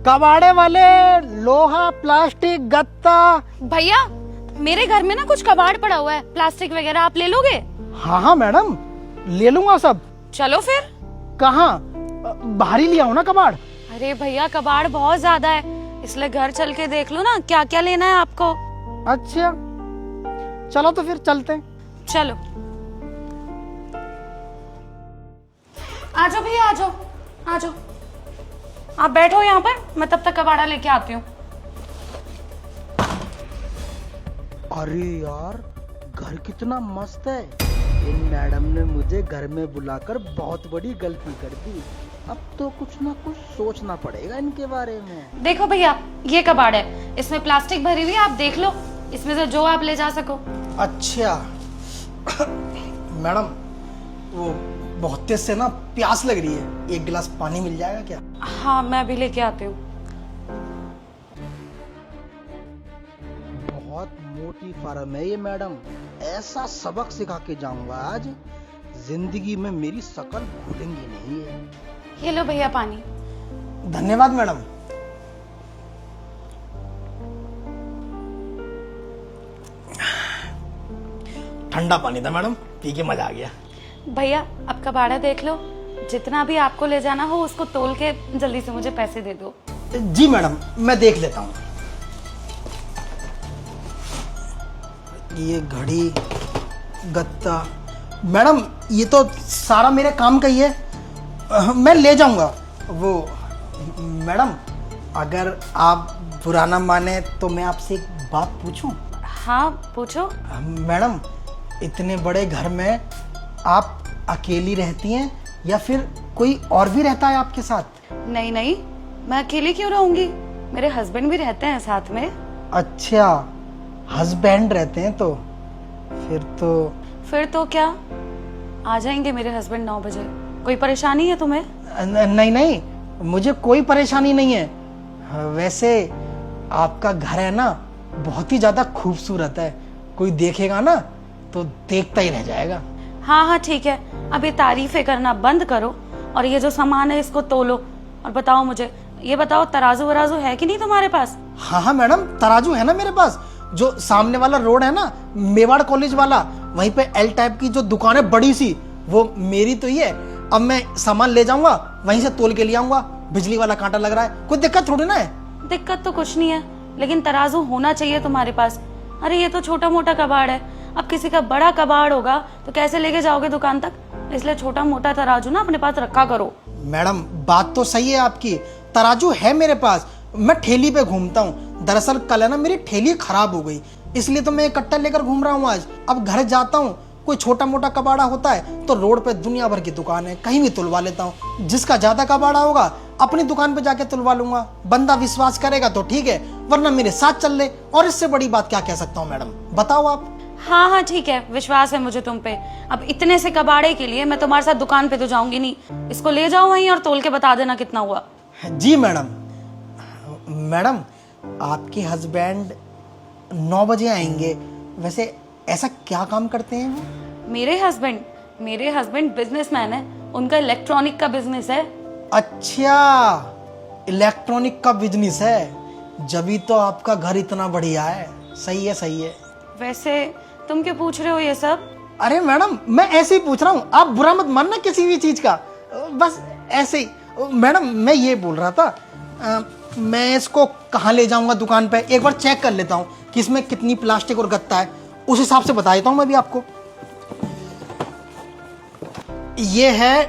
कबाड़े वाले, लोहा, प्लास्टिक, गत्ता। भैया मेरे घर में ना कुछ कबाड़ पड़ा हुआ है, प्लास्टिक वगैरह आप ले लोगे? हाँ हाँ मैडम, ले लूंगा सब। चलो फिर। कहाँ? बाहर ही लिया हूँ ना कबाड़। अरे भैया कबाड़ बहुत ज्यादा है, इसलिए घर चल के देख लो ना क्या क्या लेना है आपको। अच्छा चलो तो फिर चलते हैं। चलो आ जाओ भैया, आ जाओ आ जाओ। आप बैठो यहाँ पर, मैं तब तक कबाड़ा लेके आती हूँ। अरे यार घर कितना मस्त है। इन मैडम ने मुझे घर में बुलाकर बहुत बड़ी गलती कर दी। अब तो कुछ ना कुछ सोचना पड़ेगा इनके बारे में। देखो भैया ये कबाड़ है, इसमें प्लास्टिक भरी हुई है, आप देख लो, इसमें से जो आप ले जा सको। अच्छा मैडम, वो बहुत तेज से ना प्यास लग रही है, एक गिलास पानी मिल जाएगा क्या? हाँ मैं अभी लेके आती हूँ। बहुत मोटी फार्म है ये मैडम, ऐसा सबक सिखा के जाऊंगा आज, जिंदगी में मेरी शकल भूलेंगी नहीं है। ये लो भैया पानी। धन्यवाद मैडम। ठंडा पानी था मैडम, पी के मजा आ गया। भैया अब कबाड़ा देख लो, जितना भी आपको ले जाना हो उसको तोल के जल्दी से मुझे पैसे दे दो। जी मैडम, मैं देख लेता हूँ। ये घड़ी, गत्ता, मैडम ये तो सारा मेरे काम का ही है, मैं ले जाऊंगा। वो मैडम अगर आप बुरा ना माने तो मैं आपसे एक बात पूछूं? हाँ पूछो। मैडम इतने बड़े घर में आप अकेली रहती हैं या फिर कोई और भी रहता है आपके साथ? नहीं नहीं, मैं अकेली क्यों रहूंगी, मेरे हस्बैंड भी रहते हैं साथ में। अच्छा हस्बैंड रहते हैं, तो फिर तो क्या, आ जाएंगे मेरे हस्बैंड 9 बजे। कोई परेशानी है तुम्हें? नहीं नहीं, मुझे कोई परेशानी नहीं है। वैसे आपका घर है ना बहुत ही ज्यादा खूबसूरत है, कोई देखेगा ना तो देखता ही रह जाएगा। हाँ हाँ ठीक है, अब ये तारीफें करना बंद करो और ये जो सामान है इसको तोलो। और बताओ मुझे, ये बताओ तराजू वराजू है कि नहीं तुम्हारे पास? हाँ हाँ मैडम, तराजू है ना मेरे पास। जो सामने वाला रोड है ना, मेवाड़ कॉलेज वाला, वहीं पे एल टाइप की जो दुकान है बड़ी सी, वो मेरी तो ही है। अब मैं सामान ले जाऊंगा, वहीं से तोल के ले आऊंगा। बिजली वाला कांटा लग रहा है, कोई दिक्कत थोड़ी ना है। दिक्कत तो कुछ नहीं है, लेकिन तराजू होना चाहिए तुम्हारे पास। अरे ये तो छोटा मोटा कबाड़ है, अब किसी का बड़ा कबाड़ होगा तो कैसे लेके जाओगे दुकान तक, इसलिए छोटा मोटा तराजू ना अपने पास रखा करो। मैडम बात तो सही है आपकी, तराजू है मेरे पास, मैं ठेली पे घूमता हूँ। दरअसल कल है ना मेरी ठेली खराब हो गई, इसलिए तो मैं एक कट्टा लेकर घूम रहा हूँ आज। अब घर जाता हूँ, कोई छोटा मोटा कबाड़ा होता है तो रोड पे दुनिया भर की दुकान है, कहीं भी तुलवा लेता हूँ। जिसका ज्यादा कबाड़ा होगा अपनी दुकान पे जाके तुलवा लूंगा। बंदा विश्वास करेगा तो ठीक है, वरना मेरे साथ चल ले। और इससे बड़ी बात क्या कह सकता हूँ मैडम, बताओ आप। हाँ हाँ ठीक है, विश्वास है मुझे तुम पे। अब इतने से कबाड़े के लिए मैं तुम्हारे साथ दुकान पे तो जाऊंगी नहीं, इसको ले जाओ वहीं और तोल के बता देना कितना हुआ। जी मैडम। मैडम आपके हस्बैंड 9 बजे आएंगे, वैसे ऐसा क्या काम करते हैं वो? मेरे हस्बैंड बिजनेसमैन है, उनका इलेक्ट्रॉनिक का बिजनेस है। अच्छा इलेक्ट्रॉनिक का बिजनेस है, जभी तो आपका घर इतना बढ़िया है। सही है सही है। वैसे तुम क्यों पूछ रहे हो ये सब? अरे मैडम मैं ऐसे ही पूछ रहा हूँ, आप बुरा मत मानना किसी भी चीज का, बस ऐसे ही। मैडम मैं ये बोल रहा था, मैं इसको कहाँ ले जाऊंगा दुकान पे, एक बार चेक कर लेता हूँ कि इसमें कितनी प्लास्टिक और गत्ता है, उस हिसाब से बता देता हूँ मैं भी आपको। ये है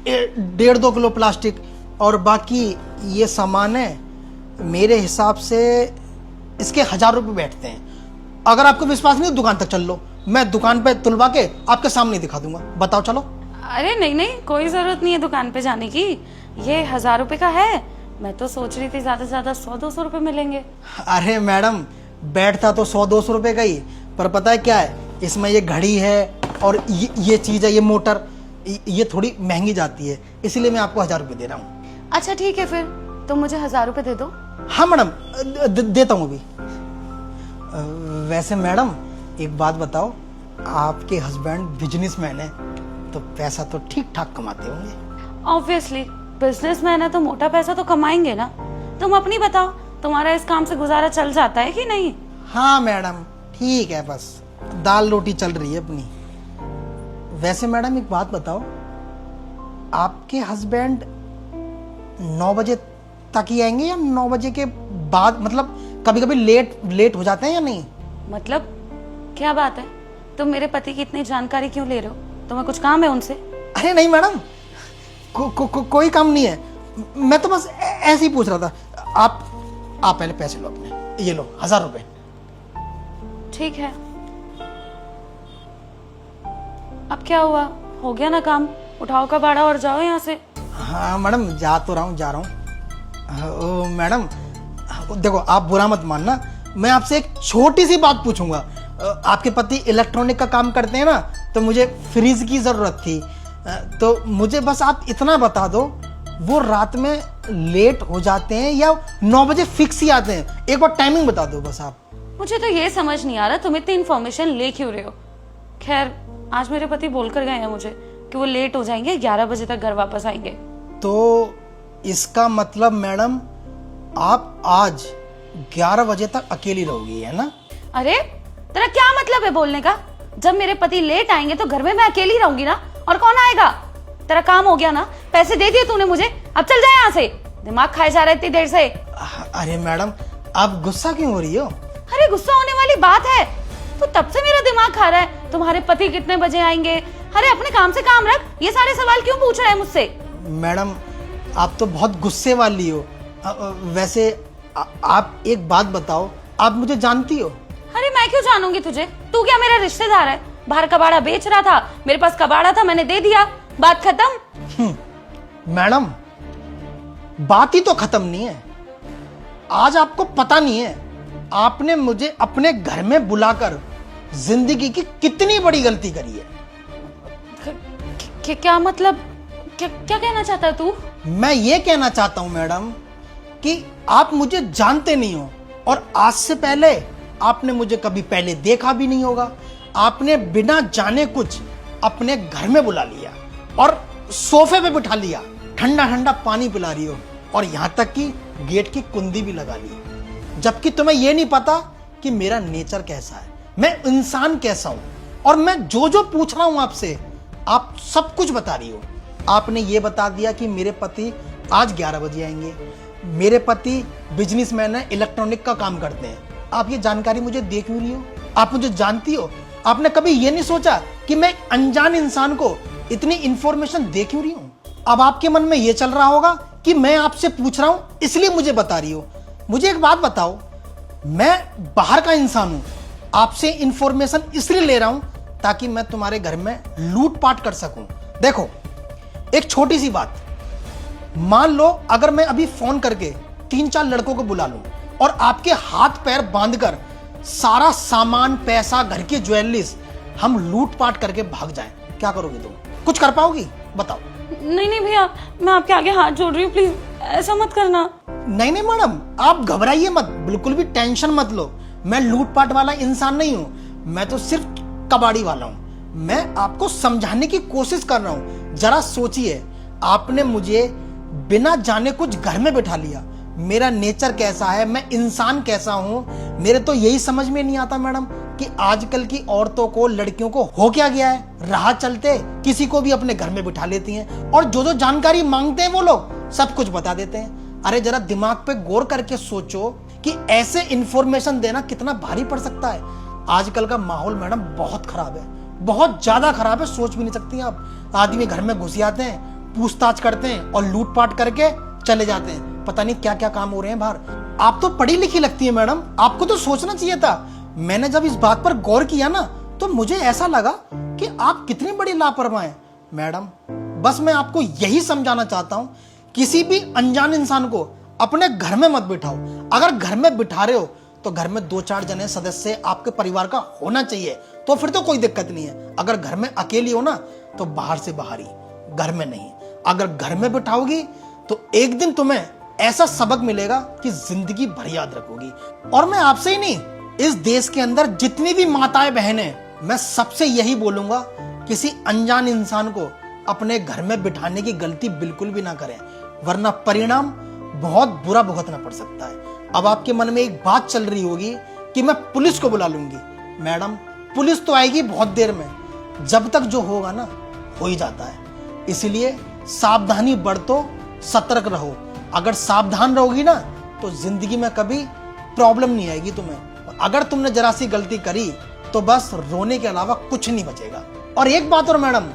1.5-2 किलो प्लास्टिक और बाकी ये सामान है, मेरे हिसाब से इसके 1000 रुपये बैठते हैं। अगर आपको विश्वास नहीं तो दुकान तक चल लो, मैं दुकान पे तुलवा के आपके सामने दिखा दूंगा। बताओ चलो। अरे नहीं नहीं, कोई जरूरत नहीं है दुकान पे जाने की, ये 1000 रुपए का है। मैं तो सोच रही थी ज्यादा से ज्यादा 100-200 रुपए मिलेंगे। अरे मैडम बैठता तो 100-200 रुपए का ही, पर पता है क्या है, इसमें ये घड़ी है और ये चीज है, ये मोटर, ये थोड़ी महंगी जाती है, इसलिए मैं आपको 1000 रुपये दे रहा हूँ। अच्छा ठीक है, फिर तुम मुझे 1000 रुपए दे दो। हाँ मैडम देता हूँ अभी। वैसे मैडम एक बात बताओ, आपके हस्बैंड बिजनेसमैन है तो पैसा तो ठीक ठाक कमाते होंगे? ऑब्वियसली बिजनेसमैन है तो मोटा पैसा तो कमाएंगे ना। तुम अपनी बताओ, तुम्हारा इस काम से गुजारा चल जाता है कि नहीं? हाँ मैडम ठीक है, बस दाल रोटी चल रही है अपनी। वैसे मैडम एक बात बताओ, आपके हस्बैंड 9 बजे तक ही आएंगे या 9 बजे के बाद? मतलब कभी कभी लेट हो जाते हैं या नहीं? मतलब क्या बात है, तुम मेरे पति की इतनी जानकारी क्यों ले रहे हो? तुम्हें कुछ काम है उनसे? अरे नहीं मैडम, कोई काम नहीं है। मैं तो बस ऐसे ही पूछ रहा था। आप पहले पैसे लो अपने, ये लो 1000 रुपए। ठीक है, अब क्या हुआ, हो गया ना काम? उठाओ कबाड़ा और जाओ यहाँ से। हाँ मैडम जा रहा हूँ। ओ मैडम देखो, आप बुरा मत मानना, मैं आपसे एक छोटी सी बात पूछूंगा। आपके पति इलेक्ट्रॉनिक का काम करते हैं ना, तो मुझे फ्रिज की जरूरत थी। तो मुझे बस आप इतना बता दो, वो रात में लेट हो जाते हैं या 9 बजे फिक्स ही आते हैं? एक बार टाइमिंग बता दो बस आप। मुझे तो ये समझ नहीं आ रहा तुम इतनी इन्फॉर्मेशन ले क्यों रहे हो। खैर, आज मेरे पति बोल कर गए हैं मुझे कि वो लेट हो जाएंगे, 11 बजे तक घर वापस आएंगे। तो इसका मतलब मैडम आप आज 11 बजे तक अकेली रहोगी, है ना? अरे तेरा क्या मतलब है बोलने का? जब मेरे पति लेट आएंगे तो घर में मैं अकेली रहूंगी ना, और कौन आएगा? तेरा काम हो गया ना, पैसे दे दिए तूने मुझे, अब चल जाए यहाँ से। दिमाग खाए जा रहा है इतनी देर से। अरे मैडम आप गुस्सा क्यों हो रही हो? अरे गुस्सा होने वाली बात है? तो तब से मेरा दिमाग खा रहा है, तुम्हारे पति कितने बजे आएंगे? अरे अपने काम से काम रख, ये सारे सवाल क्यों पूछ रहा है मुझसे? मैडम आप तो बहुत गुस्से वाली हो। वैसे आप एक बात बताओ, आप मुझे जानती हो? अरे मैं क्यों जानूंगी तुझे? तू क्या मेरा रिश्तेदार है? बाहर कबाड़ा बेच रहा था, मेरे पास कबाड़ा था, मैंने दे दिया, बात खत्म। मैडम बात ही तो खत्म नहीं है। आज आपको पता नहीं है, आपने मुझे अपने घर में बुलाकर जिंदगी की कितनी बड़ी गलती करी है। क्या मतलब? क्या कहना चाहता है तू? मैं ये कहना चाहता हूं मैडम कि आप मुझे जानते नहीं हो, और आज से पहले आपने मुझे कभी पहले देखा भी नहीं होगा। आपने बिना जाने कुछ अपने घर में बुला लिया और सोफे पे बिठा लिया, ठंडा ठंडा पानी पिला रही हो, और यहां तक कि गेट की कुंडी भी लगा ली, जबकि तुम्हें यह नहीं पता कि मेरा नेचर कैसा है, मैं इंसान कैसा हूं, और मैं जो जो पूछ रहा हूं आपसे आप सब कुछ बता रही हो। आपने ये बता दिया कि मेरे पति आज 11 बजे आएंगे, मेरे पति बिजनेसमैन है, इलेक्ट्रॉनिक का काम करते हैं। आप ये जानकारी मुझे दे क्यों रही हो? आप मुझे जानती हो? आपने कभी ये नहीं सोचा कि मैं अनजान इंसान को इतनी इंफॉर्मेशन दे क्यों रही हूं? अब आपके मन में ये चल रहा होगा कि मैं आपसे पूछ रहा हूं इसलिए मुझे बता रही हो। मुझे एक बात बताओ, मैं बाहर का इंसान हूं, आपसे इंफॉर्मेशन इसलिए ले रहा हूं ताकि मैं तुम्हारे घर में लूटपाट कर सकूं। देखो एक छोटी सी बात, मान लो अगर मैं अभी फोन करके 3-4 लड़कों को बुला लूं और आपके हाथ पैर बांधकर सारा सामान, पैसा, घर की ज्वेलरीज हम लूटपाट करके भाग जाएं, क्या करोगे तुम? कुछ कर पाओगी? बताओ। नहीं भैया, मैं आपके आगे हाथ जोड़ रही हूँ, प्लीज ऐसा मत करना। नहीं मैडम आप घबराइए मत, बिल्कुल भी टेंशन मत लो। मैं लूटपाट वाला इंसान नहीं हूं, मैं तो सिर्फ कबाड़ी वाला हूं। मैं आपको समझाने की कोशिश कर रहा हूं। जरा सोचिए, आपने मुझे बिना जाने कुछ घर में बिठा लिया, मेरा नेचर कैसा है, मैं इंसान कैसा हूं, मेरे तो यही समझ में नहीं आता मैडम कि आजकल की औरतों को, लड़कियों को हो क्या गया है। राह चलते किसी को भी अपने घर में बिठा लेती हैं और जो जो जानकारी मांगते हैं वो लोग सब कुछ बता देते हैं। अरे जरा दिमाग पे गौर करके सोचो कि ऐसे इंफॉर्मेशन देना कितना भारी पड़ सकता है। आजकल का माहौल मैडम बहुत खराब है, बहुत ज्यादा खराब है, सोच भी नहीं सकती आप। आदमी घर में घुस जाते हैं, पूछताछ करते हैं और लूटपाट करके चले जाते हैं। पता नहीं क्या क्या काम हो रहे हैं बाहर। आप तो पढ़ी लिखी लगती है मैडम, आपको तो सोचना चाहिए था। मैंने जब इस बात पर गौर किया ना, तो मुझे ऐसा लगा कि आप कितनी बड़ी लापरवाह हैं मैडम। बस मैं आपको यही समझाना चाहता हूं, किसी भी अनजान इंसान को अपने घर में मत बिठाओ। अगर घर में बिठा रहे हो तो घर में 2-4 जने सदस्य आपके परिवार का होना चाहिए, तो फिर तो कोई दिक्कत नहीं है। अगर घर में अकेली हो ना तो बाहर से बाहर ही, घर में नहीं। अगर घर में बिठाओगी तो एक दिन तुम्हें ऐसा सबक मिलेगा कि जिंदगी भर याद रखोगी। और मैं आपसे ही नहीं, इस देश के अंदर जितनी भी माताएं बहनें, मैं सबसे यही बोलूंगा, किसी अनजान इंसान को अपने घर में बिठाने की गलती बिल्कुल भी ना करें, वरना परिणाम बहुत बुरा भुगतना पड़ सकता है। अब आपके मन में एक बात चल रही होगी कि मैं पुलिस को बुला लूंगी। मैडम, पुलिस तो आएगी बहुत देर में, जब तक जो होगा ना हो ही जाता है। इसलिए सावधानी बरतो, सतर्क रहो। अगर सावधान रहोगी ना तो जिंदगी में कभी प्रॉब्लम नहीं आएगी तुम्हें। अगर तुमने जरा सी गलती करी तो बस रोने के अलावा कुछ नहीं बचेगा। और एक बात और मैडम,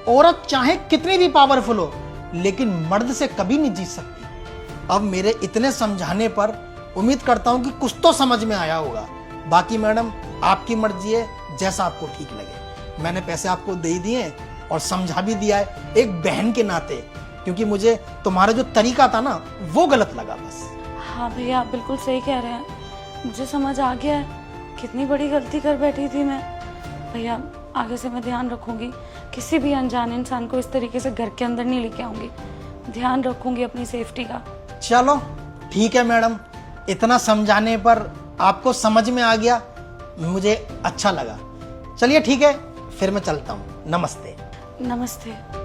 औरत चाहे कितनी भी पावरफुल हो लेकिन मर्द से कभी नहीं जीत सकती। अब मेरे इतने समझाने पर उम्मीद करता हूं कि कुछ तो समझ में आया होगा। बाकी मैडम आपकी मर्जी है, जैसा आपको ठीक लगे। मैंने पैसे आपको दे ही दिए और समझा भी दिया है एक बहन के नाते, क्योंकि मुझे तुम्हारा जो तरीका था ना वो गलत लगा बस। हाँ भैया, आप बिल्कुल सही कह रहे हैं। मुझे समझ आ गया है कितनी बड़ी गलती कर बैठी थी मैं। भैया आगे से मैं ध्यान रखूंगी, किसी भी अनजान इंसान को इस तरीके से घर के अंदर नहीं लेके आऊंगी। ध्यान रखूंगी अपनी सेफ्टी का। चलो ठीक है मैडम, इतना समझाने पर आपको समझ में आ गया, मुझे अच्छा लगा। चलिए ठीक है, फिर मैं चलता हूँ। नमस्ते। नमस्ते।